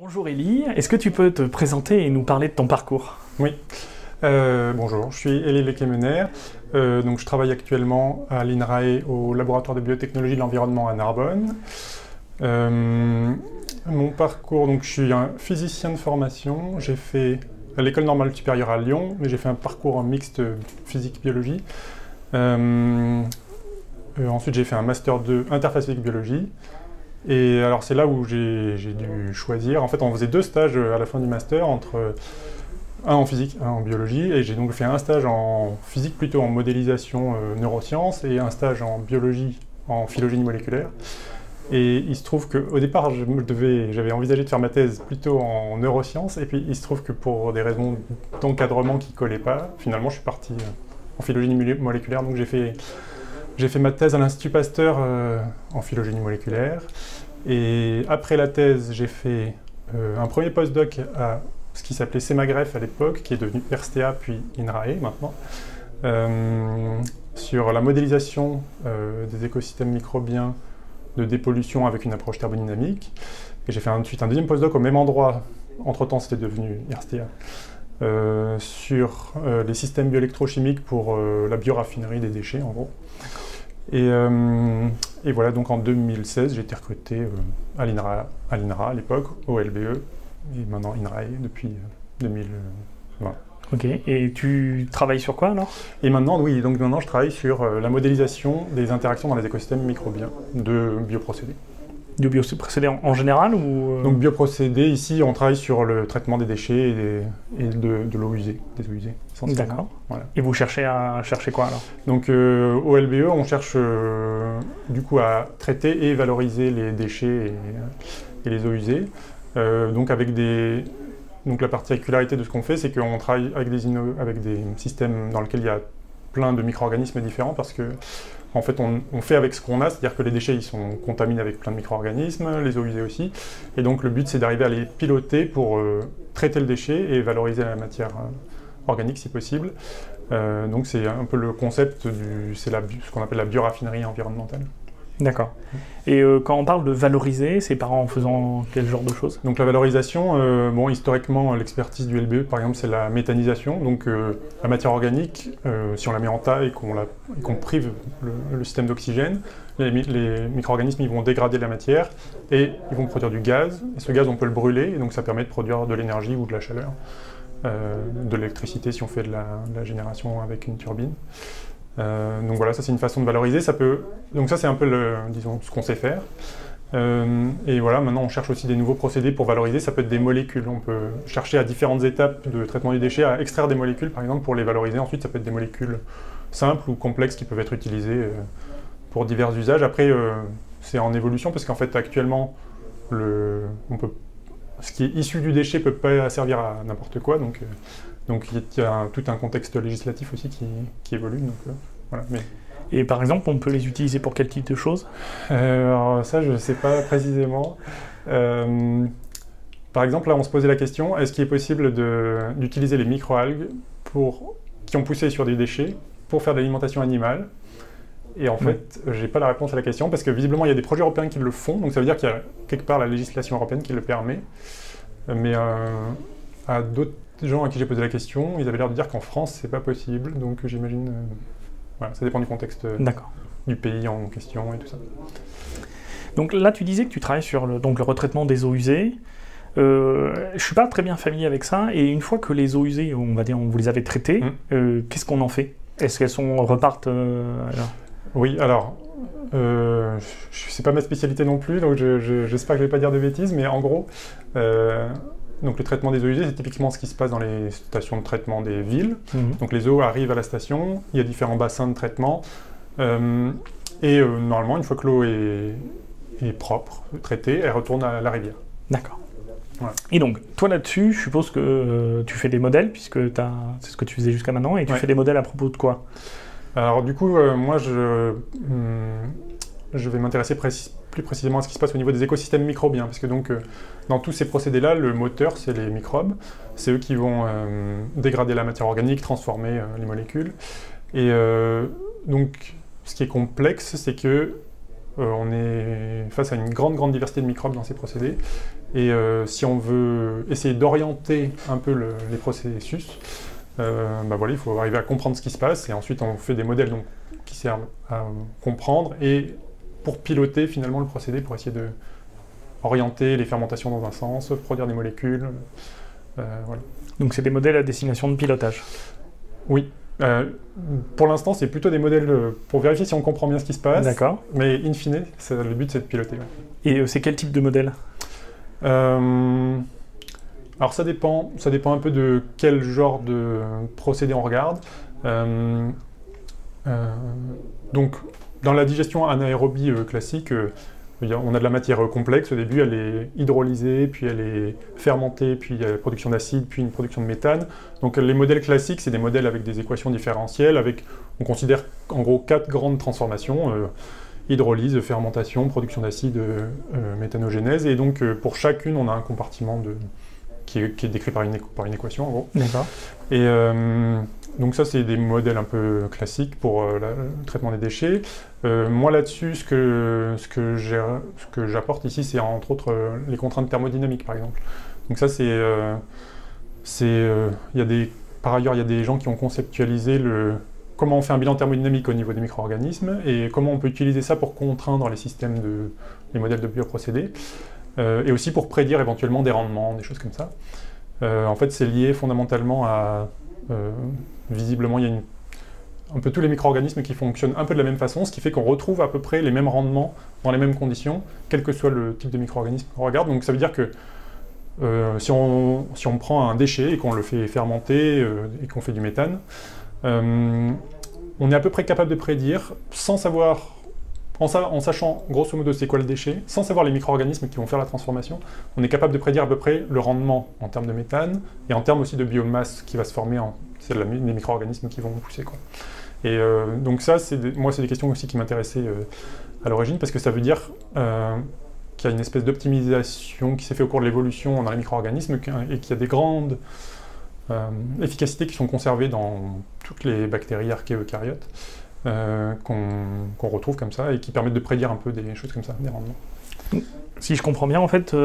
Bonjour Élie, est-ce que tu peux te présenter et nous parler de ton parcours? Oui, bonjour, je suis Élie Lekemener, donc je travaille actuellement à l'INRAE au laboratoire de biotechnologie de l'environnement à Narbonne. Mon parcours, donc je suis un physicien de formation, j'ai fait l'école normale supérieure à Lyon, mais j'ai fait un parcours mixte physique-biologie. Ensuite j'ai fait un master 2 interface physique-biologie. Et alors c'est là où j'ai dû choisir. En fait, on faisait deux stages à la fin du master, un en physique, un en biologie. Et j'ai donc fait un stage en physique, plutôt en modélisation neurosciences, et un stage en biologie, en phylogénie moléculaire. Et il se trouve qu'au départ, j'avais envisagé de faire ma thèse plutôt en neurosciences. Et puis il se trouve que pour des raisons d'encadrement qui ne collaient pas, finalement je suis parti en phylogénie moléculaire. Donc j'ai fait ma thèse à l'Institut Pasteur en phylogénie moléculaire. Et après la thèse, j'ai fait un premier postdoc à ce qui s'appelait CEMAGREF à l'époque, qui est devenu RSTA puis INRAE maintenant, sur la modélisation des écosystèmes microbiens de dépollution avec une approche thermodynamique. Et j'ai fait ensuite un deuxième postdoc au même endroit, entre-temps c'était devenu RSTA, sur les systèmes bioélectrochimiques pour la bioraffinerie des déchets en gros. Et voilà, donc en 2016, j'ai été recruté à l'INRA à l'époque, au LBE, et maintenant INRAE depuis 2020. Ok, et tu travailles sur quoi alors? Et maintenant, oui, donc maintenant je travaille sur la modélisation des interactions dans les écosystèmes microbiens de bioprocédés. De bioprocédés en général ou Donc bioprocédés, ici on travaille sur le traitement des déchets et de l'eau usée, des eaux usées. D'accord. Voilà. Et vous cherchez à chercher quoi alors? Donc au LBE, on cherche du coup à traiter et valoriser les déchets et les eaux usées. Donc la particularité de ce qu'on fait, c'est qu'on travaille avec des systèmes dans lesquels il y a plein de micro-organismes différents parce que en fait, on fait avec ce qu'on a, c'est-à-dire que les déchets ils sont contaminés avec plein de micro-organismes, les eaux usées aussi. Et donc le but, c'est d'arriver à les piloter pour traiter le déchet et valoriser la matière organique si possible. Donc c'est un peu le concept, c'est ce qu'on appelle la bioraffinerie environnementale. D'accord. Et quand on parle de valoriser, c'est en faisant quel genre de choses? Donc la valorisation, bon, historiquement, l'expertise du LBE, par exemple, c'est la méthanisation. Donc la matière organique, si on la met en tas et qu'on prive le système d'oxygène, les micro-organismes ils vont dégrader la matière et ils vont produire du gaz. Et ce gaz, on peut le brûler, et donc ça permet de produire de l'énergie ou de la chaleur, de l'électricité si on fait de la génération avec une turbine. Donc voilà, ça c'est une façon de valoriser. Donc ça c'est un peu disons, ce qu'on sait faire. Et voilà, maintenant on cherche aussi des nouveaux procédés pour valoriser. Ça peut être des molécules. On peut chercher à différentes étapes de traitement du déchet à extraire des molécules par exemple pour les valoriser. Ensuite ça peut être des molécules simples ou complexes qui peuvent être utilisées pour divers usages. Après c'est en évolution parce qu'en fait actuellement ce qui est issu du déchet ne peut pas servir à n'importe quoi. Donc il y a tout un contexte législatif aussi qui évolue. Donc, voilà. Et par exemple, on peut les utiliser pour quel type de choses? Alors ça, je ne sais pas précisément. Par exemple, là, on se posait la question, est-ce qu'il est possible d'utiliser les microalgues qui ont poussé sur des déchets pour faire de l'alimentation animale? Et en fait, je n'ai pas la réponse à la question, parce que visiblement, il y a des projets européens qui le font, donc ça veut dire qu'il y a quelque part la législation européenne qui le permet. Mais à d'autres gens à qui j'ai posé la question, ils avaient l'air de dire qu'en France, c'est pas possible, donc j'imagine... voilà, ça dépend du contexte du pays en question et tout ça. Donc là, tu disais que tu travailles sur le retraitement des eaux usées. Je suis pas très bien familier avec ça, et une fois que les eaux usées, on va dire, vous les avez traitées, qu'est-ce qu'on en fait? Est-ce qu'elles repartent Oui, alors... c'est pas ma spécialité non plus, donc j'espère que je vais pas dire de bêtises, mais en gros... Donc le traitement des eaux usées, c'est typiquement ce qui se passe dans les stations de traitement des villes. Donc les eaux arrivent à la station, il y a différents bassins de traitement. Normalement, une fois que l'eau est propre, traitée, elle retourne à la rivière. D'accord. Voilà. Et donc, toi là-dessus, je suppose que tu fais des modèles, puisque c'est ce que tu faisais jusqu'à maintenant, et tu fais des modèles à propos de quoi? Alors du coup, moi je vais m'intéresser plus précisément à ce qui se passe au niveau des écosystèmes microbiens, parce que donc dans tous ces procédés-là, le moteur, c'est les microbes, c'est eux qui vont dégrader la matière organique, transformer les molécules. Et donc, ce qui est complexe, c'est que on est face à une grande diversité de microbes dans ces procédés. Et si on veut essayer d'orienter un peu les processus, voilà, il faut arriver à comprendre ce qui se passe, et ensuite on fait des modèles donc, qui servent à comprendre et pour piloter finalement le procédé, pour essayer de orienter les fermentations dans un sens, produire des molécules. Voilà. Donc c'est des modèles à destination de pilotage. Oui. Pour l'instant, c'est plutôt des modèles pour vérifier si on comprend bien ce qui se passe. D'accord. Mais in fine, le but c'est de piloter. Ouais. Et c'est quel type de modèle? Alors ça dépend un peu de quel genre de procédé on regarde. Donc dans la digestion anaérobie classique, on a de la matière complexe. Au début, elle est hydrolysée, puis elle est fermentée, puis il y a la production d'acide, puis une production de méthane. Donc les modèles classiques, c'est des modèles avec des équations différentielles, on considère en gros 4 grandes transformations, hydrolyse, fermentation, production d'acide, méthanogénèse. Et donc pour chacune, on a un compartiment qui est décrit par une équation en gros. D'accord. Et donc ça, c'est des modèles un peu classiques pour le traitement des déchets. Moi là-dessus, ce que j'apporte ici, c'est entre autres les contraintes thermodynamiques par exemple. Donc ça, par ailleurs, il y a des gens qui ont conceptualisé comment on fait un bilan thermodynamique au niveau des micro-organismes et comment on peut utiliser ça pour contraindre les modèles de bioprocédés. Et aussi pour prédire éventuellement des rendements, des choses comme ça. En fait, c'est lié fondamentalement à... visiblement, il y a un peu tous les micro-organismes qui fonctionnent un peu de la même façon, ce qui fait qu'on retrouve à peu près les mêmes rendements dans les mêmes conditions, quel que soit le type de micro-organisme qu'on regarde. Donc ça veut dire que si on prend un déchet et qu'on le fait fermenter et qu'on fait du méthane, on est à peu près capable de prédire, en sachant grosso modo c'est quoi le déchet, sans savoir les micro-organismes qui vont faire la transformation, on est capable de prédire à peu près le rendement en termes de méthane et en termes aussi de biomasse qui va se former, c'est les micro-organismes qui vont pousser, quoi. Et donc ça, moi c'est des questions aussi qui m'intéressaient à l'origine, parce que ça veut dire qu'il y a une espèce d'optimisation qui s'est fait au cours de l'évolution dans les micro-organismes et qu'il y a des grandes efficacités qui sont conservées dans toutes les bactéries archéo-eucaryotes. Qu'on retrouve comme ça et qui permettent de prédire un peu des choses comme ça, des rendements. Si je comprends bien, en fait,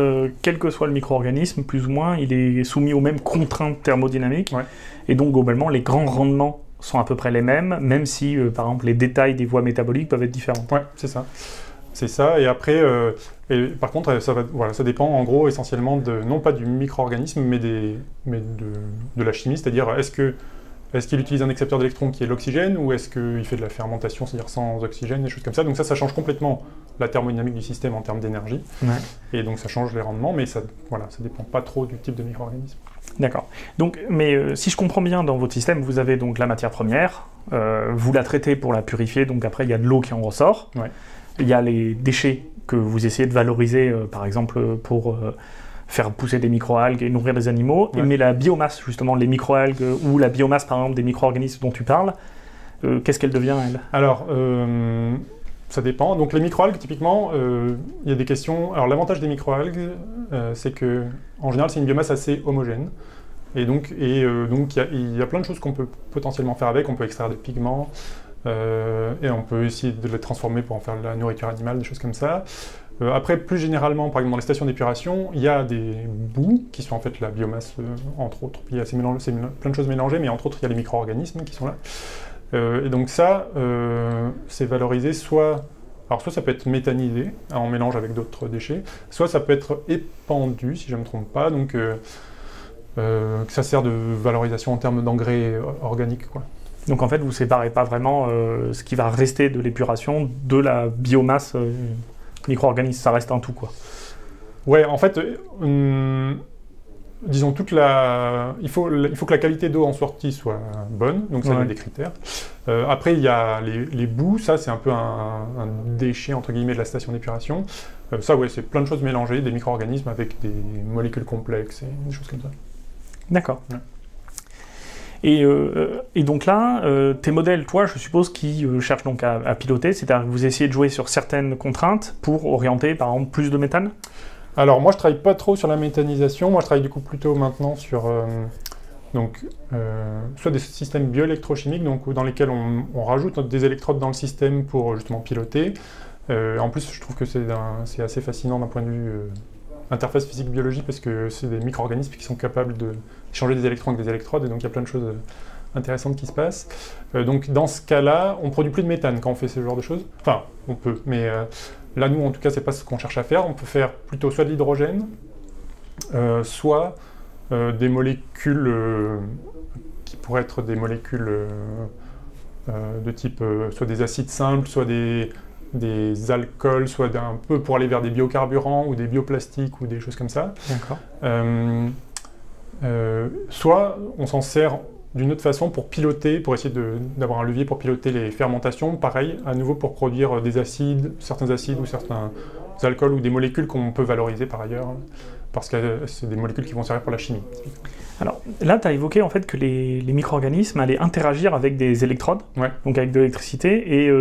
quel que soit le micro-organisme, plus ou moins, il est soumis aux mêmes contraintes thermodynamiques, ouais. Et donc globalement, les grands rendements sont à peu près les mêmes, même si, par exemple, les détails des voies métaboliques peuvent être différents. Ouais, c'est ça. C'est ça, et après, par contre, ça dépend en gros essentiellement non pas du micro-organisme, mais de la chimie, c'est-à-dire est-ce qu'il utilise un accepteur d'électrons qui est l'oxygène, ou est-ce qu'il fait de la fermentation, c'est-à-dire sans oxygène, des choses comme ça. Donc ça change complètement la thermodynamique du système en termes d'énergie. Ouais. Et donc ça change les rendements, mais ça dépend pas trop du type de micro-organisme. D'accord. Donc, mais si je comprends bien, dans votre système, vous avez donc la matière première, vous la traitez pour la purifier, donc après il y a de l'eau qui en ressort. Ouais. Il y a les déchets que vous essayez de valoriser, par exemple pour... faire pousser des microalgues et nourrir des animaux, ouais. Mais la biomasse, justement, les microalgues ou la biomasse, par exemple, des micro-organismes dont tu parles, qu'est-ce qu'elle devient, elle? Alors, ça dépend. Donc, les microalgues, typiquement, il y a des questions... Alors, l'avantage des microalgues, c'est que, en général, c'est une biomasse assez homogène. Et donc, il y a plein de choses qu'on peut potentiellement faire avec. On peut extraire des pigments, et on peut essayer de les transformer pour en faire de la nourriture animale, des choses comme ça. Après, plus généralement, par exemple dans les stations d'épuration, il y a des boues qui sont en fait la biomasse, entre autres. Il y a plein de choses mélangées, mais entre autres, il y a les micro-organismes qui sont là. Et donc ça, c'est valorisé soit ça peut être méthanisé, en mélange avec d'autres déchets, soit ça peut être épandu, si je ne me trompe pas, donc ça sert de valorisation en termes d'engrais organiques, quoi. Donc en fait, vous ne séparez pas vraiment ce qui va rester de l'épuration de la biomasse micro-organisme, ça reste un tout, quoi. Ouais, en fait, disons, il faut que la qualité d'eau en sortie soit bonne, donc ça, ouais. Il y a des critères. Après, il y a les boues, ça, c'est un peu un déchet, entre guillemets, de la station d'épuration. Ça, ouais, c'est plein de choses mélangées, des micro-organismes avec des molécules complexes et des choses comme ça. D'accord. Ouais. Et donc là, tes modèles, toi, je suppose, qui cherchent donc à piloter, c'est-à-dire que vous essayez de jouer sur certaines contraintes pour orienter, par exemple, plus de méthane? Alors, moi, je travaille pas trop sur la méthanisation. Moi, je travaille du coup plutôt maintenant sur soit des systèmes bioélectrochimiques, donc dans lesquels on rajoute des électrodes dans le système pour justement piloter, En plus, je trouve que c'est assez fascinant d'un point de vue interface physique-biologie, parce que c'est des micro-organismes qui sont capables d'échanger des électrons avec des électrodes, et donc il y a plein de choses intéressantes qui se passent. Donc dans ce cas-là, on ne produit plus de méthane quand on fait ce genre de choses. Enfin, on peut, mais là, nous, en tout cas, c'est pas ce qu'on cherche à faire. On peut faire plutôt soit de l'hydrogène, soit des molécules qui pourraient être des molécules de type soit des acides simples, soit des alcools, soit un peu pour aller vers des biocarburants ou des bioplastiques ou des choses comme ça. D'accord. Soit on s'en sert d'une autre façon pour piloter, pour essayer d'avoir un levier pour piloter les fermentations, pareil, à nouveau pour produire des acides, certains acides ou certains alcools ou des molécules qu'on peut valoriser par ailleurs, parce que c'est des molécules qui vont servir pour la chimie. Alors là, tu as évoqué en fait que les micro-organismes allaient interagir avec des électrodes, ouais. Donc avec de l'électricité, et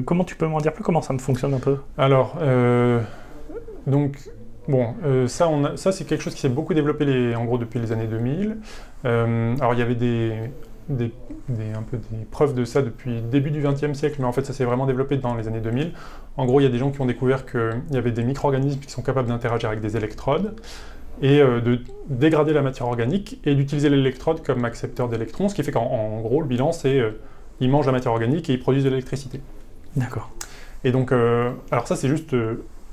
comment tu peux m'en dire plus, comment ça fonctionne un peu? Alors, donc, bon, ça c'est quelque chose qui s'est beaucoup développé en gros depuis les années 2000. Alors il y avait un peu des preuves de ça depuis le début du XXe siècle, mais en fait ça s'est vraiment développé dans les années 2000. En gros, il y a des gens qui ont découvert qu'il y avait des micro-organismes qui sont capables d'interagir avec des électrodes et de dégrader la matière organique et d'utiliser l'électrode comme accepteur d'électrons, ce qui fait qu'en gros le bilan c'est ils mangent la matière organique et ils produisent de l'électricité. D'accord. Et donc, alors ça c'est juste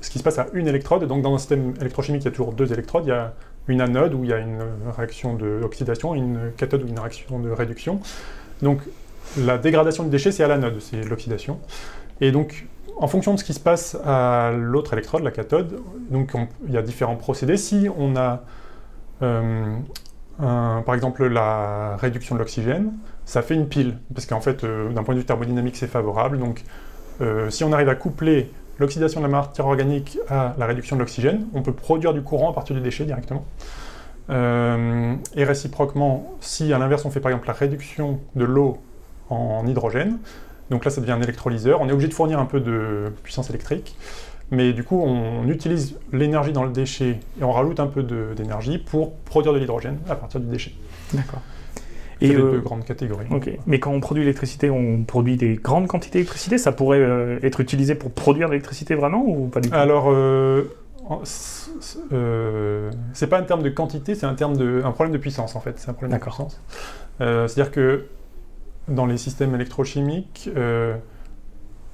ce qui se passe à une électrode. Donc dans un système électrochimique, il y a toujours deux électrodes. Il y a une anode où il y a une réaction d'oxydation et une cathode où une réaction de réduction. Donc la dégradation du déchet, c'est à l'anode, c'est l'oxydation. Et donc, en fonction de ce qui se passe à l'autre électrode, la cathode, donc il y a différents procédés. Si on a, par exemple, la réduction de l'oxygène, ça fait une pile, parce qu'en fait, d'un point de vue thermodynamique, c'est favorable. Donc, si on arrive à coupler l'oxydation de la matière organique à la réduction de l'oxygène, on peut produire du courant à partir du déchet directement. Et réciproquement, si à l'inverse on fait par exemple la réduction de l'eau en hydrogène, donc là ça devient un électrolyseur, on est obligé de fournir un peu de puissance électrique, mais du coup on utilise l'énergie dans le déchet et on rajoute un peu d'énergie pour produire de l'hydrogène à partir du déchet. D'accord. C'est les deux grandes catégories. Ok. Mais quand on produit l'électricité, on produit des grandes quantités d'électricité. Ça pourrait être utilisé pour produire de l'électricité vraiment ou pas du tout? Alors, c'est pas un terme de quantité, c'est un problème de puissance en fait. C'est un problème de puissance. C'est-à-dire que dans les systèmes électrochimiques,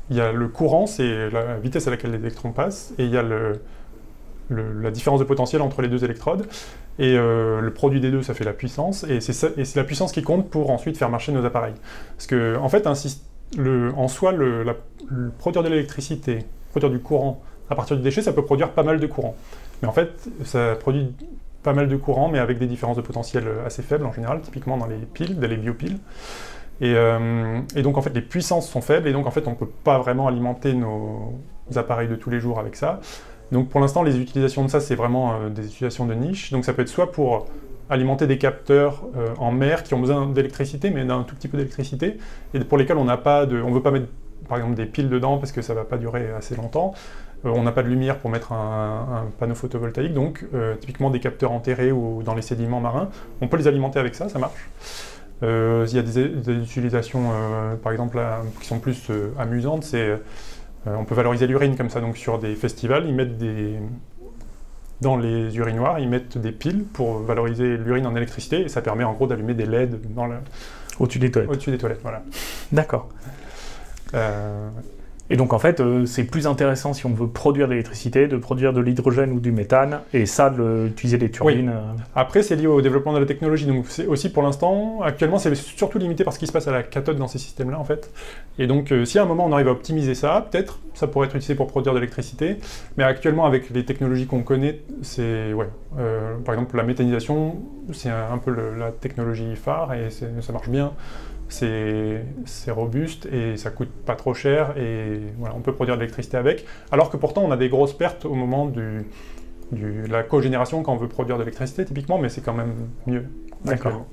il y a le courant, c'est la vitesse à laquelle les électrons passent, et il y a la différence de potentiel entre les deux électrodes. Et le produit des deux, ça fait la puissance, et c'est la puissance qui compte pour ensuite faire marcher nos appareils. Parce que, en fait, en soi, produire de l'électricité, produire du courant à partir du déchet, ça peut produire pas mal de courant. Mais en fait, ça produit pas mal de courant, mais avec des différences de potentiel assez faibles en général, typiquement dans les piles, dans les biopiles. Et donc, en fait, les puissances sont faibles, et donc, en fait, on ne peut pas vraiment alimenter nos appareils de tous les jours avec ça. Donc pour l'instant, les utilisations de ça, c'est vraiment des utilisations de niche. Donc ça peut être soit pour alimenter des capteurs en mer qui ont besoin d'électricité, mais d'un tout petit peu d'électricité, et pour lesquels on n'a pas on ne veut pas mettre par exemple des piles dedans parce que ça ne va pas durer assez longtemps. On n'a pas de lumière pour mettre un panneau photovoltaïque, donc typiquement des capteurs enterrés ou dans les sédiments marins, on peut les alimenter avec ça, ça marche. Il y a des utilisations, par exemple, là, qui sont plus amusantes, c'est on peut valoriser l'urine comme ça, donc sur des festivals, ils mettent dans les urinoirs, ils mettent des piles pour valoriser l'urine en électricité, et ça permet en gros d'allumer des LED au-dessus des toilettes. Au-dessus des toilettes, voilà. D'accord. Et donc en fait, c'est plus intéressant si on veut produire de l'électricité, de produire de l'hydrogène ou du méthane, et ça, d'utiliser des turbines. Oui. Après, c'est lié au développement de la technologie, donc c'est aussi pour l'instant, actuellement, c'est surtout limité par ce qui se passe à la cathode dans ces systèmes-là, en fait. Et donc, si à un moment on arrive à optimiser ça, peut-être, ça pourrait être utilisé pour produire de l'électricité, mais actuellement, avec les technologies qu'on connaît, c'est, par exemple, la méthanisation, c'est un peu la technologie phare, et ça marche bien. C'est robuste et ça coûte pas trop cher et voilà, on peut produire de l'électricité avec, alors que pourtant on a des grosses pertes au moment de la cogénération quand on veut produire de l'électricité typiquement, mais c'est quand même mieux. D'accord.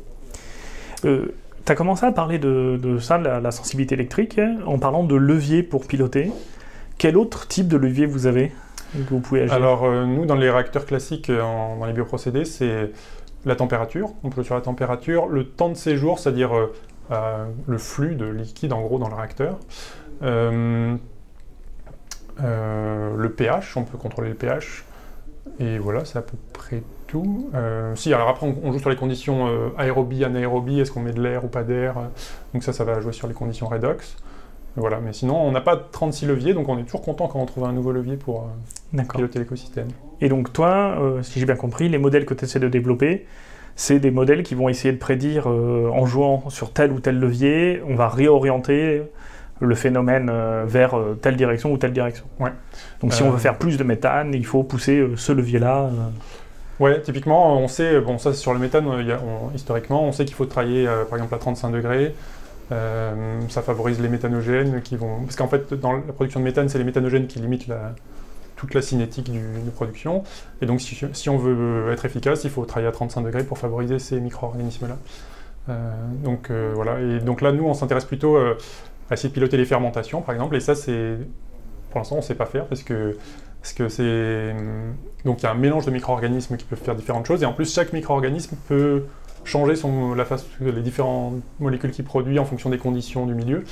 Tu as commencé à parler de ça, la sensibilité électrique, en parlant de levier pour piloter. Quel autre type de levier vous avez que vous pouvez agir? Alors nous, dans les réacteurs classiques, dans les bioprocédés, c'est la température. On peut sur la température, le temps de séjour, c'est-à-dire le flux de liquide en gros dans le réacteur. le pH, on peut contrôler le pH. Et voilà, c'est à peu près tout. Alors après, on joue sur les conditions aérobie, anaérobie, est-ce qu'on met de l'air ou pas d'air. Donc ça va jouer sur les conditions redox. Voilà, mais sinon, on n'a pas 36 leviers, donc on est toujours content quand on trouve un nouveau levier pour piloter l'écosystème. Et donc toi, si j'ai bien compris, les modèles que tu essaies de développer, c'est des modèles qui vont essayer de prédire, en jouant sur tel ou tel levier, on va réorienter le phénomène vers telle direction ou telle direction. Ouais. Donc si on veut faire plus de méthane, il faut pousser ce levier-là. Ouais, typiquement, on sait, bon ça sur le méthane, historiquement, on sait qu'il faut travailler par exemple à 35 degrés. Ça favorise les méthanogènes qui vont... Parce qu'en fait, dans la production de méthane, c'est les méthanogènes qui limitent toute la cinétique de production. Et donc, si on veut être efficace, il faut travailler à 35 degrés pour favoriser ces micro-organismes-là. Voilà. Et donc là, nous, on s'intéresse plutôt à essayer de piloter les fermentations, par exemple. Et ça, pour l'instant, on ne sait pas faire parce que c'est... Donc, il y a un mélange de micro-organismes qui peuvent faire différentes choses. Et en plus, chaque micro-organisme peut changer les différentes molécules qu'il produit en fonction des conditions du milieu.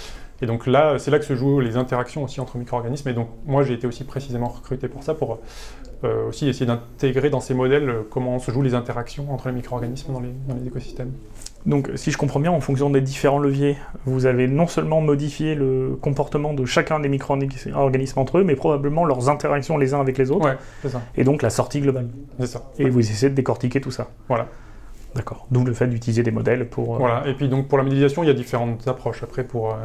Et donc là, c'est là que se jouent les interactions aussi entre micro-organismes. Et donc moi, j'ai été aussi précisément recruté pour ça, pour aussi essayer d'intégrer dans ces modèles comment se jouent les interactions entre les micro-organismes dans les écosystèmes. Donc si je comprends bien, en fonction des différents leviers, vous avez non seulement modifié le comportement de chacun des micro-organismes entre eux, mais probablement leurs interactions les uns avec les autres. Ouais, c'est ça. Et donc la sortie globale. C'est ça. Et vous essayez de décortiquer tout ça. Voilà. D'accord. D'où le fait d'utiliser des modèles pour... Voilà. Et puis donc pour la modélisation, il y a différentes approches. Après, pour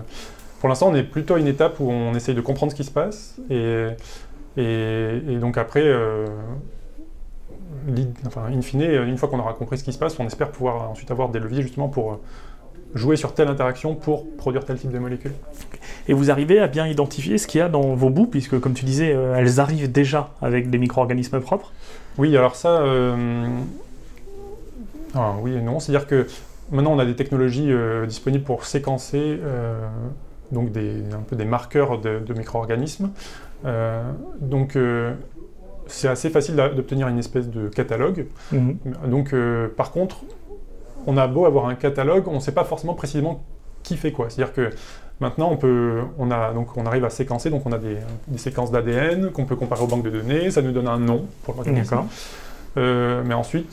l'instant, on est plutôt à une étape où on essaye de comprendre ce qui se passe. Et donc après, in fine, une fois qu'on aura compris ce qui se passe, on espère pouvoir ensuite avoir des leviers justement pour jouer sur telle interaction pour produire tel type de molécules. Et vous arrivez à bien identifier ce qu'il y a dans vos boues, puisque comme tu disais, elles arrivent déjà avec des micro-organismes propres? Oui, alors ça... oui et non, c'est-à-dire que maintenant on a des technologies disponibles pour séquencer donc un peu des marqueurs de micro-organismes. C'est assez facile d'obtenir une espèce de catalogue. Donc par contre, on a beau avoir un catalogue, on ne sait pas forcément précisément qui fait quoi. C'est-à-dire que maintenant on arrive à séquencer, donc on a des séquences d'ADN qu'on peut comparer aux banques de données, ça nous donne un nom pour l'organisme. Mais ensuite,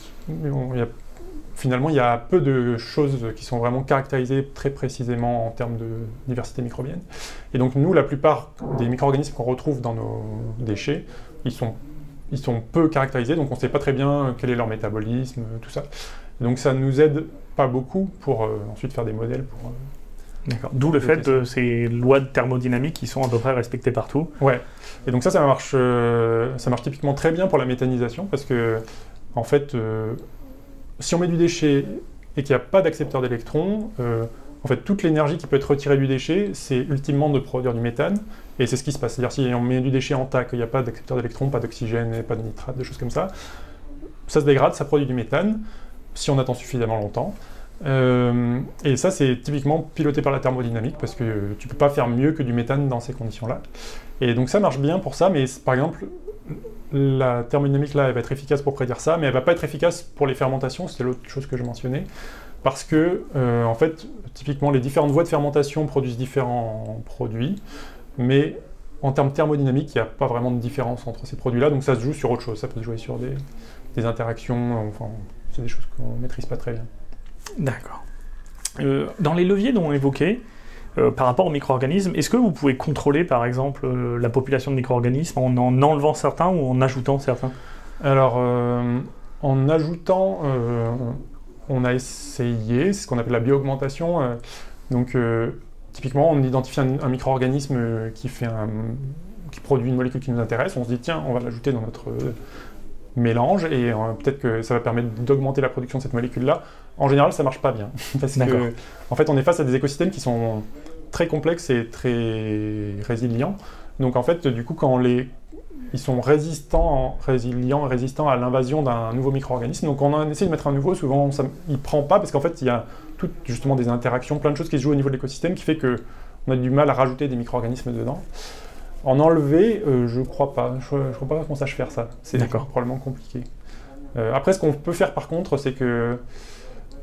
finalement, il y a peu de choses qui sont vraiment caractérisées très précisément en termes de diversité microbienne. Et donc nous, la plupart des micro-organismes qu'on retrouve dans nos déchets, ils sont peu caractérisés, donc on ne sait pas très bien quel est leur métabolisme, tout ça. Et donc ça ne nous aide pas beaucoup pour ensuite faire des modèles pour... D'accord. D'où le fait de ces lois de thermodynamique qui sont à peu près respectées partout. Ouais. Et donc ça marche typiquement très bien pour la méthanisation, parce que, en fait, si on met du déchet et qu'il n'y a pas d'accepteur d'électrons, en fait, toute l'énergie qui peut être retirée du déchet, c'est ultimement de produire du méthane, et c'est ce qui se passe. C'est-à-dire, si on met du déchet en tas, qu'il n'y a pas d'accepteur d'électrons, pas d'oxygène, pas de nitrate, des choses comme ça se dégrade, ça produit du méthane, si on attend suffisamment longtemps. Et ça, c'est typiquement piloté par la thermodynamique, parce que tu ne peux pas faire mieux que du méthane dans ces conditions-là. Et donc ça marche bien pour ça, mais par exemple, la thermodynamique là, elle va être efficace pour prédire ça, mais elle ne va pas être efficace pour les fermentations, c'était l'autre chose que je mentionnais, parce que, en fait, typiquement, les différentes voies de fermentation produisent différents produits, mais en termes thermodynamiques, il n'y a pas vraiment de différence entre ces produits-là, donc ça se joue sur autre chose, ça peut se jouer sur des interactions, enfin, c'est des choses qu'on ne maîtrise pas très bien. D'accord. Dans les leviers dont on évoquait, par rapport aux micro-organismes, est-ce que vous pouvez contrôler, par exemple, la population de micro-organismes en enlevant certains ou en ajoutant certains? Alors, en ajoutant, on a essayé, c'est ce qu'on appelle la bio-augmentation. Typiquement, on identifie un micro-organisme qui produit une molécule qui nous intéresse, on se dit, tiens, on va l'ajouter dans notre mélange, et peut-être que ça va permettre d'augmenter la production de cette molécule-là. En général, ça ne marche pas bien, parce que, en fait, on est face à des écosystèmes qui sont très complexes et très résilients. Donc, en fait, du coup, quand ils sont résilients et résistants à l'invasion d'un nouveau micro-organisme, donc on essaie de mettre un nouveau, souvent, il ne prend pas, parce qu'en fait, il y a justement des interactions, plein de choses qui se jouent au niveau de l'écosystème, qui fait qu'on a du mal à rajouter des micro-organismes dedans. En enlever, je crois pas. Je crois pas qu'on sache faire ça. C'est probablement compliqué. Après, ce qu'on peut faire par contre, c'est que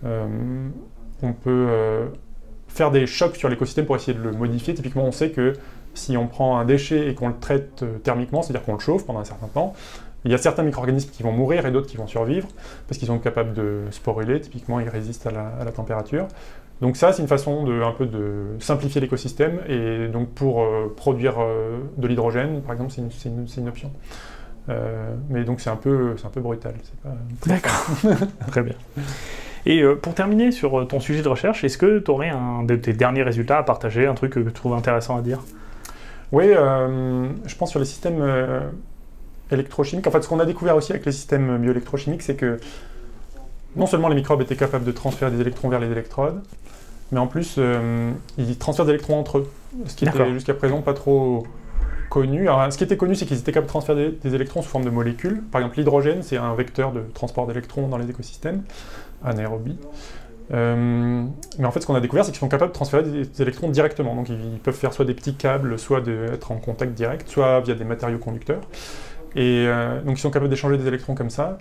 on peut faire des chocs sur l'écosystème pour essayer de le modifier. Typiquement, on sait que si on prend un déchet et qu'on le traite thermiquement, c'est-à-dire qu'on le chauffe pendant un certain temps, il y a certains micro-organismes qui vont mourir et d'autres qui vont survivre, parce qu'ils sont capables de sporuler, typiquement ils résistent à la température. Donc ça, c'est une façon un peu de simplifier l'écosystème, et donc pour produire de l'hydrogène, par exemple, c'est une option. Mais donc c'est un peu brutal. D'accord, très bien. Et pour terminer sur ton sujet de recherche, est-ce que tu aurais un de tes derniers résultats à partager, un truc que tu trouves intéressant à dire? Oui, je pense sur les systèmes électrochimiques. En fait, ce qu'on a découvert aussi avec les systèmes bioélectrochimiques, c'est que non seulement les microbes étaient capables de transférer des électrons vers les électrodes, mais en plus, ils transfèrent des électrons entre eux, ce qui était jusqu'à présent pas trop connu. Alors, ce qui était connu, c'est qu'ils étaient capables de transférer des électrons sous forme de molécules. Par exemple, l'hydrogène, c'est un vecteur de transport d'électrons dans les écosystèmes, anaérobie. Mais en fait, ce qu'on a découvert, c'est qu'ils sont capables de transférer des électrons directement. Donc, ils peuvent faire soit des petits câbles, soit être en contact direct, soit via des matériaux conducteurs. Et donc, ils sont capables d'échanger des électrons comme ça.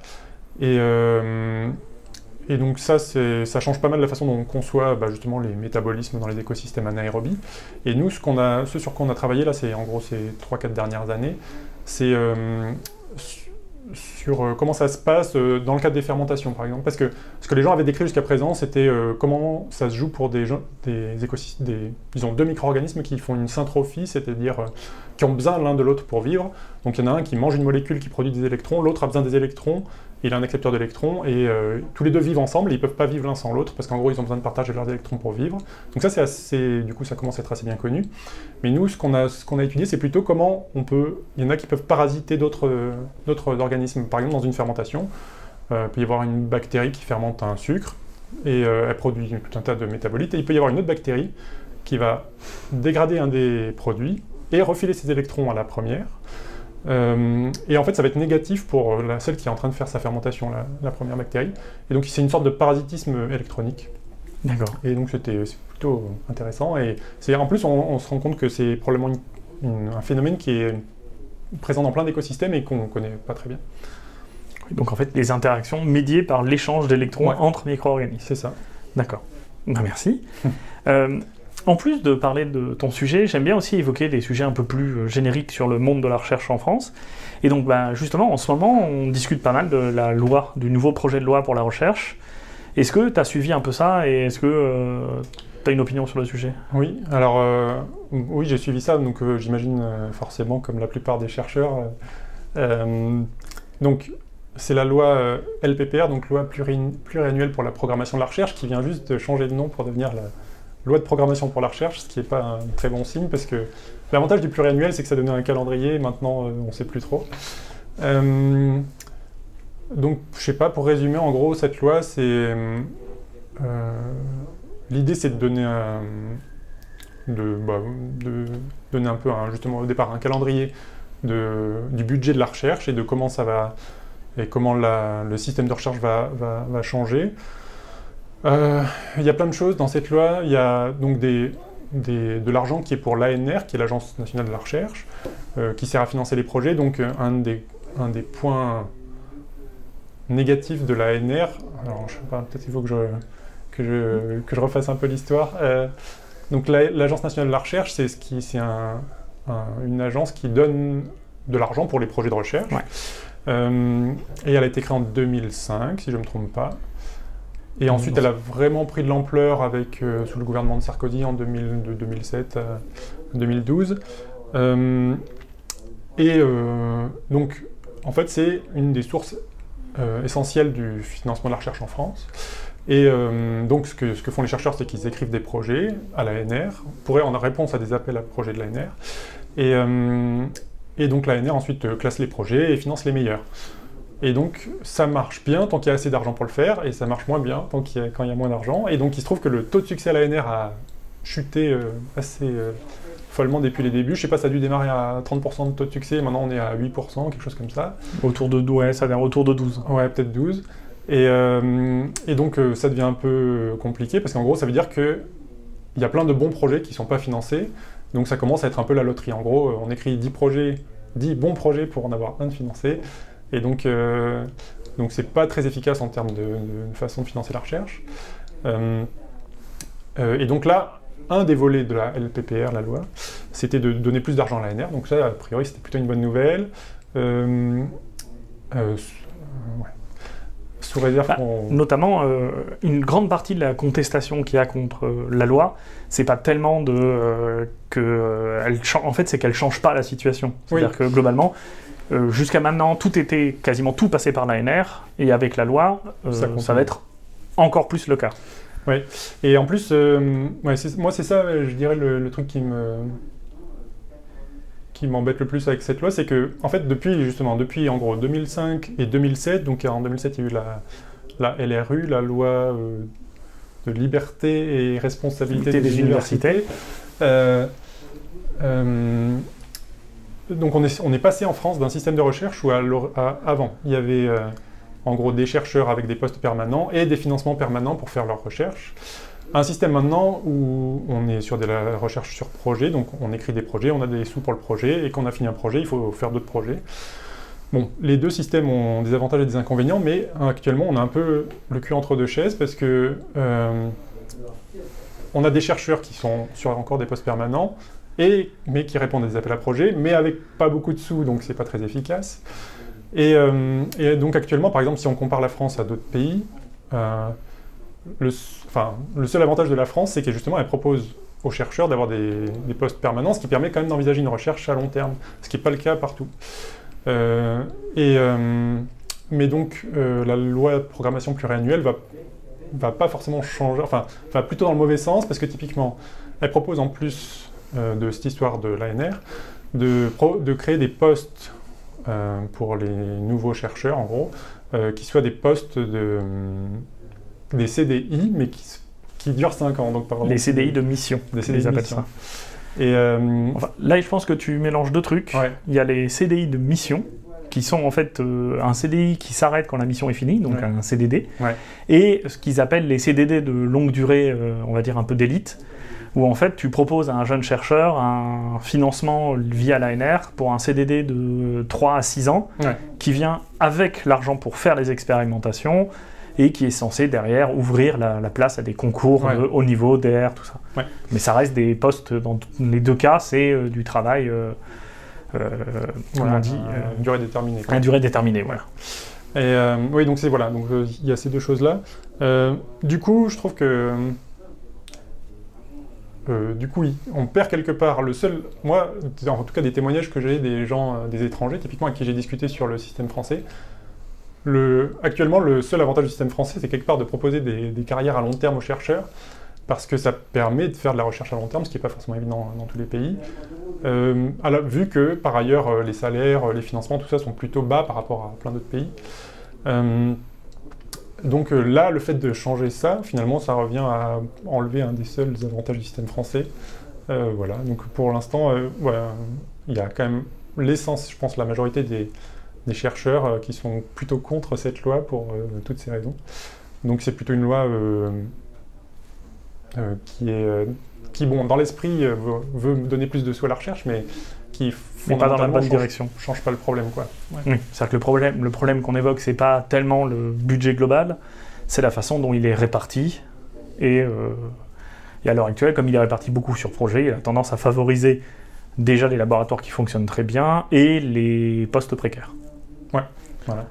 Et donc ça change pas mal la façon dont on conçoit justement les métabolismes dans les écosystèmes anaérobies. Et nous, ce sur quoi on a travaillé, là, c'est en gros ces 3-4 dernières années, c'est sur comment ça se passe dans le cadre des fermentations, par exemple. Parce que ce que les gens avaient décrit jusqu'à présent, c'était comment ça se joue pour des écosystèmes, disons, deux micro-organismes qui font une syntrophie, c'est-à-dire qui ont besoin l'un de l'autre pour vivre. Donc il y en a un qui mange une molécule qui produit des électrons, l'autre a besoin des électrons, il a un accepteur d'électrons, et tous les deux vivent ensemble, et ils ne peuvent pas vivre l'un sans l'autre, parce qu'en gros, ils ont besoin de partager leurs électrons pour vivre. Donc ça, du coup, ça commence à être assez bien connu. Mais nous, ce qu'on a étudié, c'est plutôt comment il y en a qui peuvent parasiter d'autres organismes. Par exemple, dans une fermentation, il peut y avoir une bactérie qui fermente un sucre, et elle produit tout un tas de métabolites, et il peut y avoir une autre bactérie qui va dégrader un des produits, et refiler ses électrons à la première. Et en fait, ça va être négatif pour celle qui est en train de faire sa fermentation, la première bactérie. Et donc, c'est une sorte de parasitisme électronique. D'accord. Et donc, c'est plutôt intéressant. Et en plus, on se rend compte que c'est probablement un phénomène qui est présent dans plein d'écosystèmes et qu'on ne connaît pas très bien. Donc, en fait, les interactions médiées par l'échange d'électrons entre micro-organismes. C'est ça. D'accord. Merci. En plus de parler de ton sujet, j'aime bien aussi évoquer des sujets un peu plus génériques sur le monde de la recherche en France. Et donc, justement, en ce moment, on discute pas mal de du nouveau projet de loi pour la recherche. Est-ce que tu as suivi un peu ça et est-ce que tu as une opinion sur le sujet? Oui, alors, oui, j'ai suivi ça, donc j'imagine forcément, comme la plupart des chercheurs. Donc, c'est la loi LPPR, donc loi pluriannuelle pour la programmation de la recherche, qui vient juste de changer de nom pour devenir la loi de programmation pour la recherche, ce qui n'est pas un très bon signe, parce que l'avantage du pluriannuel, c'est que ça donnait un calendrier, maintenant on ne sait plus trop. Donc, je sais pas, pour résumer, en gros, cette loi, c'est... l'idée, c'est de donner donner un peu, justement, au départ, un calendrier du budget de la recherche et de comment ça va... et comment le système de recherche va changer. Il y a plein de choses dans cette loi. Il y a donc de l'argent qui est pour l'ANR, qui est l'Agence nationale de la recherche, qui sert à financer les projets. Donc un des points négatifs de l'ANR, alors je sais pas, peut-être il faut que je refasse un peu l'histoire. Donc l'Agence nationale de la recherche, c'est une agence qui donne de l'argent pour les projets de recherche. Ouais. Et elle a été créée en 2005, si je ne me trompe pas. Et ensuite, elle a vraiment pris de l'ampleur sous le gouvernement de Sarkozy de 2007 à 2012. Donc, en fait, c'est une des sources essentielles du financement de la recherche en France. Et donc, ce que font les chercheurs, c'est qu'ils écrivent des projets à l'ANR, en réponse à des appels à projets de l'ANR. Et donc, l'ANR ensuite classe les projets et finance les meilleurs. Et donc, ça marche bien tant qu'il y a assez d'argent pour le faire, et ça marche moins bien quand il y a moins d'argent. Et donc, il se trouve que le taux de succès à l'ANR a chuté assez follement depuis les débuts. Je sais pas, ça a dû démarrer à 30% de taux de succès, maintenant on est à 8%, quelque chose comme ça. Autour de 12, ça vient autour de 12. Ouais, peut-être 12. Et donc, ça devient un peu compliqué, parce qu'en gros, ça veut dire qu'il y a plein de bons projets qui ne sont pas financés. Donc, ça commence à être un peu la loterie. En gros, on écrit 10 bons projets pour en avoir un de financé. Et donc c'est pas très efficace en termes de façon de financer la recherche. Et donc là, un des volets de la LPPR, la loi, c'était de donner plus d'argent à l'ANR. Donc ça, a priori, c'était plutôt une bonne nouvelle. Sous réserve notamment, une grande partie de la contestation qu'il y a contre la loi, c'est pas tellement en fait, c'est qu'elle change pas la situation. C'est-à-dire que globalement, jusqu'à maintenant, quasiment tout passé par l'ANR, et avec la loi, ça va être encore plus le cas. Oui, et en plus, moi c'est ça, je dirais, le truc qui m'embête le plus avec cette loi, c'est que, en fait, depuis en gros 2005 et 2007, donc en 2007 il y a eu la LRU, la loi de liberté et responsabilité des universités. Donc on est passé en France d'un système de recherche où avant il y avait en gros des chercheurs avec des postes permanents et des financements permanents pour faire leurs recherches. Un système maintenant où on est sur de la recherche sur projet, donc on écrit des projets, on a des sous pour le projet, et quand on a fini un projet, il faut faire d'autres projets. Bon, les deux systèmes ont des avantages et des inconvénients, mais actuellement on a un peu le cul entre deux chaises parce que on a des chercheurs qui sont sur encore des postes permanents, mais qui répondent à des appels à projets, mais avec pas beaucoup de sous, donc c'est pas très efficace. Et donc actuellement, par exemple, si on compare la France à d'autres pays, le seul avantage de la France, c'est qu'elle justement elle propose aux chercheurs d'avoir des postes permanents, ce qui permet quand même d'envisager une recherche à long terme, ce qui n'est pas le cas partout. Mais donc la loi de programmation pluriannuelle va pas forcément changer, enfin va plutôt dans le mauvais sens, parce que typiquement, elle propose en plus de cette histoire de l'ANR, de créer des postes pour les nouveaux chercheurs, en gros, qui soient des postes des CDI, mais qui durent 5 ans. Donc, les CDI de mission, des CDI ils appellent mission. ça. Et enfin, là, je pense que tu mélanges deux trucs. Ouais. Il y a les CDI de mission, qui sont en fait un CDI qui s'arrête quand la mission est finie, donc un CDD, et ce qu'ils appellent les CDD de longue durée, on va dire un peu d'élite, où en fait tu proposes à un jeune chercheur un financement via l'ANR pour un CDD de 3 à 6 ans, qui vient avec l'argent pour faire les expérimentations, et qui est censé derrière ouvrir la place à des concours de haut niveau, DR, tout ça. Ouais. Mais ça reste des postes, dans les deux cas, c'est du travail, comment on dit durée déterminée. Une durée déterminée, voilà. Et oui, donc c'est voilà, donc il y a ces deux choses-là. Du coup, je trouve que oui, on perd quelque part moi, en tout cas des témoignages que j'ai des gens, des étrangers, typiquement avec qui j'ai discuté sur le système français. Actuellement, le seul avantage du système français, c'est quelque part de proposer des carrières à long terme aux chercheurs, parce que ça permet de faire de la recherche à long terme, ce qui n'est pas forcément évident dans tous les pays. Vu que, par ailleurs, les salaires, les financements, tout ça sont plutôt bas par rapport à plein d'autres pays. Donc là, le fait de changer ça, finalement, ça revient à enlever un des seuls avantages du système français. Voilà, donc pour l'instant, il y a quand même l'essence, je pense, la majorité des chercheurs qui sont plutôt contre cette loi pour toutes ces raisons. Donc c'est plutôt une loi qui bon, dans l'esprit, veut donner plus de sous à la recherche, mais qui pas dans la bonne direction. Change pas le problème, quoi. Ouais. Oui, c'est-à-dire que le problème qu'on évoque, c'est pas tellement le budget global, c'est la façon dont il est réparti. Et à l'heure actuelle, comme il est réparti beaucoup sur projet, il a tendance à favoriser déjà les laboratoires qui fonctionnent très bien et les postes précaires. Ouais, voilà.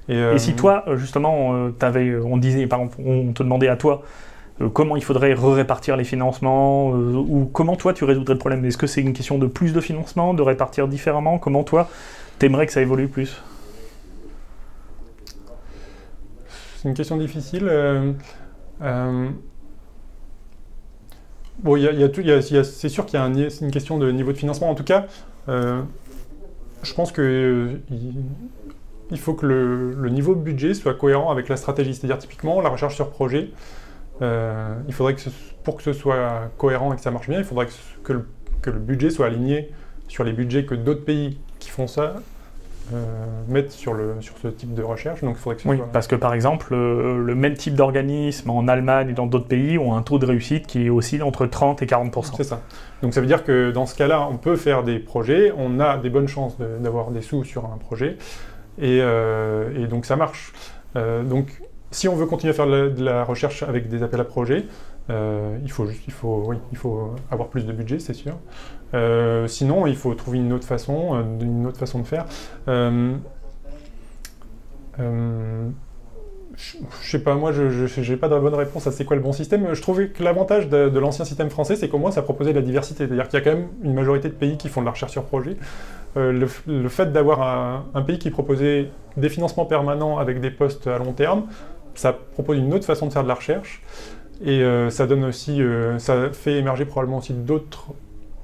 Et si toi, justement, on disait, par exemple, on te demandait à toi comment il faudrait répartir les financements, ou comment toi tu résoudrais le problème? Est-ce que c'est une question de plus de financement, de répartir différemment? Comment toi, t'aimerais que ça évolue plus? C'est une question difficile. Bon, c'est sûr qu'il y a une question de niveau de financement. En tout cas, je pense que il faut que le niveau de budget soit cohérent avec la stratégie. C'est-à-dire, typiquement, la recherche sur projet, il faudrait que pour que ce soit cohérent et que ça marche bien, il faudrait que le budget soit aligné sur les budgets que d'autres pays qui font ça mettent sur ce type de recherche. Donc, il faudrait que ce soit... parce que par exemple, le même type d'organisme en Allemagne et dans d'autres pays ont un taux de réussite qui oscille entre 30 et 40%. C'est ça. Donc ça veut dire que dans ce cas-là, on peut faire des projets, on a des bonnes chances d'avoir des sous sur un projet, et donc ça marche. Donc si on veut continuer à faire de la recherche avec des appels à projets, Il faut avoir plus de budget, c'est sûr. Sinon, il faut trouver une autre façon de faire. Je sais pas, moi je n'ai pas de bonne réponse à c'est quoi le bon système. Je trouvais que l'avantage de l'ancien système français, c'est qu'au moins ça proposait de la diversité. C'est-à-dire qu'il y a quand même une majorité de pays qui font de la recherche sur projet. Le fait d'avoir un pays qui proposait des financements permanents avec des postes à long terme, ça propose une autre façon de faire de la recherche. Et ça donne aussi, ça fait émerger probablement aussi d'autres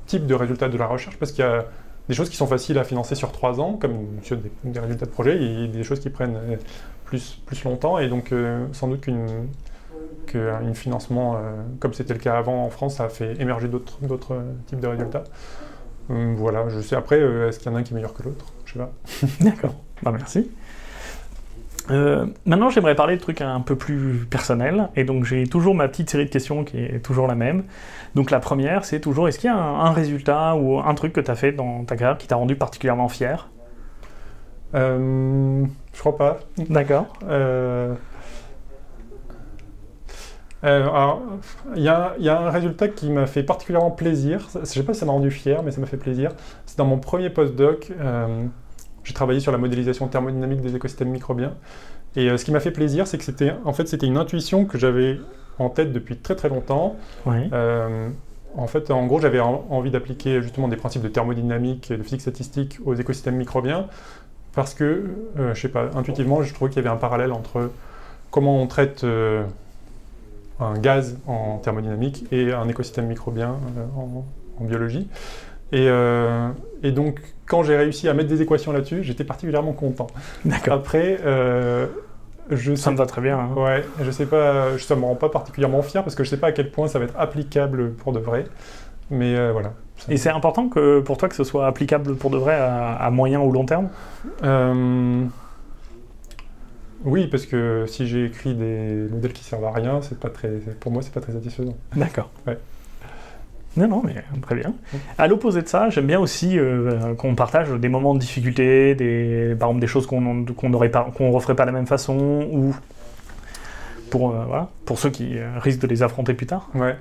types de résultats de la recherche, parce qu'il y a des choses qui sont faciles à financer sur 3 ans, comme des résultats de projet, et des choses qui prennent plus longtemps, et donc sans doute qu'un financement, comme c'était le cas avant en France, ça a fait émerger d'autres types de résultats. Voilà, je sais. Après, est-ce qu'il y en a un qui est meilleur que l'autre? Je sais pas. D'accord, bah, merci. Maintenant, j'aimerais parler de trucs un peu plus personnels, et donc j'ai toujours ma petite série de questions qui est toujours la même. Donc la première, c'est toujours, est-ce qu'il y a un résultat ou un truc que tu as fait dans ta carrière qui t'a rendu particulièrement fier? Je crois pas. D'accord. Alors, il y a un résultat qui m'a fait particulièrement plaisir. Je sais pas si ça m'a rendu fier, mais ça m'a fait plaisir. C'est dans mon premier postdoc. J'ai travaillé sur la modélisation thermodynamique des écosystèmes microbiens. Et ce qui m'a fait plaisir, c'est que c'était une intuition que j'avais en tête depuis très très longtemps. Oui. En gros, j'avais envie d'appliquer justement des principes de thermodynamique et de physique statistique aux écosystèmes microbiens parce que, je sais pas, intuitivement, je trouvais qu'il y avait un parallèle entre comment on traite un gaz en thermodynamique et un écosystème microbien en biologie. Et donc, quand j'ai réussi à mettre des équations là-dessus, j'étais particulièrement content. D'accord. Après, ça me va très bien. Hein. Ouais, je sais pas, ça me rend pas particulièrement fier parce que je sais pas à quel point ça va être applicable pour de vrai. Mais voilà. Et c'est important pour toi que ce soit applicable pour de vrai à moyen ou long terme? Oui, parce que si j'ai écrit des modèles qui servent à rien, pour moi, c'est pas très satisfaisant. D'accord. Ouais. Non, mais très bien. À l'opposé de ça, j'aime bien aussi qu'on partage des moments de difficulté, par exemple des choses qu'on referait pas de la même façon, ou pour ceux qui risquent de les affronter plus tard. Ouais.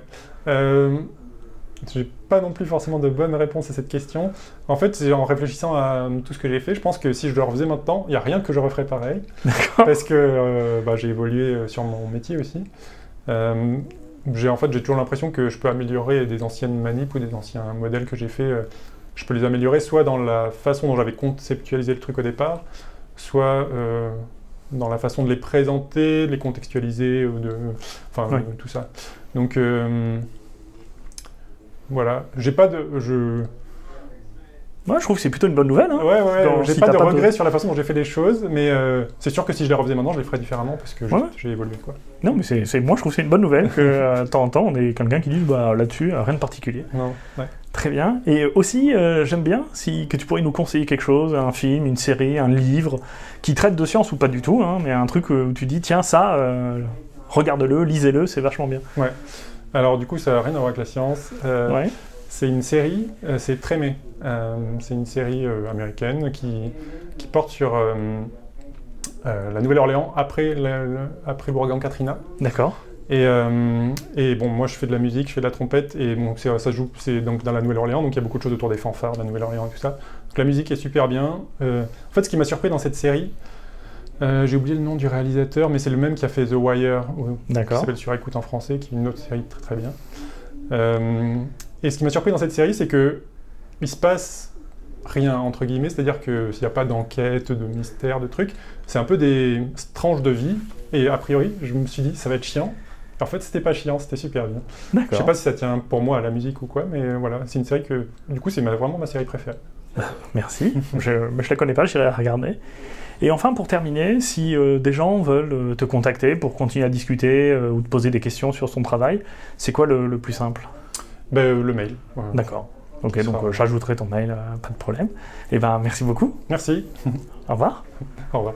J'ai pas non plus forcément de bonne réponse à cette question. En fait, en réfléchissant à tout ce que j'ai fait, je pense que si je le refaisais maintenant, il n'y a rien que je referais pareil. D'accord. Parce que j'ai évolué sur mon métier aussi. J'ai toujours l'impression que je peux améliorer des anciennes manips ou des anciens modèles que j'ai fait. Je peux les améliorer soit dans la façon dont j'avais conceptualisé le truc au départ, soit dans la façon de les présenter, de les contextualiser, tout ça. Donc voilà, j'ai pas de... Moi, je trouve que c'est plutôt une bonne nouvelle. Hein. Ouais, j'ai pas de regrets sur la façon dont j'ai fait les choses, mais c'est sûr que si je les refaisais maintenant, je les ferais différemment parce que j'ai évolué, quoi. Non, mais moi, je trouve que c'est une bonne nouvelle que de temps en temps, on ait quelqu'un qui dise là-dessus, rien de particulier. Non, ouais. Très bien. Et aussi, j'aime bien que tu pourrais nous conseiller quelque chose, un film, une série, un livre, qui traite de science ou pas du tout, hein, mais un truc où tu dis, tiens, ça, regarde-le, lisez-le, c'est vachement bien. Ouais. Alors du coup, ça n'a rien à voir avec la science. Ouais. C'est une série, c'est Trémé. C'est une série américaine qui porte sur la Nouvelle-Orléans après l'ouragan Katrina. D'accord. Et bon, moi je fais de la musique, je fais de la trompette, et bon, ça joue, c'est donc dans la Nouvelle-Orléans, donc il y a beaucoup de choses autour des fanfares de la Nouvelle-Orléans et tout ça. Donc la musique est super bien. En fait, ce qui m'a surpris dans cette série, j'ai oublié le nom du réalisateur, mais c'est le même qui a fait The Wire, qui s'appelle Sur écoute en français, qui est une autre série très très bien. Et ce qui m'a surpris dans cette série, c'est que il se passe rien, entre guillemets, c'est-à-dire qu'il n'y a pas d'enquête, de mystère, de trucs. C'est un peu des tranches de vie, et a priori, je me suis dit, ça va être chiant. En fait, c'était pas chiant, c'était super bien. D'accord. Je sais pas si ça tient pour moi à la musique ou quoi, mais voilà, c'est une série que, du coup, c'est vraiment ma série préférée. Merci, je la connais pas, j'irai la regarder. Et enfin, pour terminer, si des gens veulent te contacter pour continuer à discuter ou te poser des questions sur son travail, c'est quoi le plus simple? Le mail. Voilà. D'accord. Ok, donc j'ajouterai ton mail, pas de problème. Et merci beaucoup. Merci. Au revoir. Au revoir.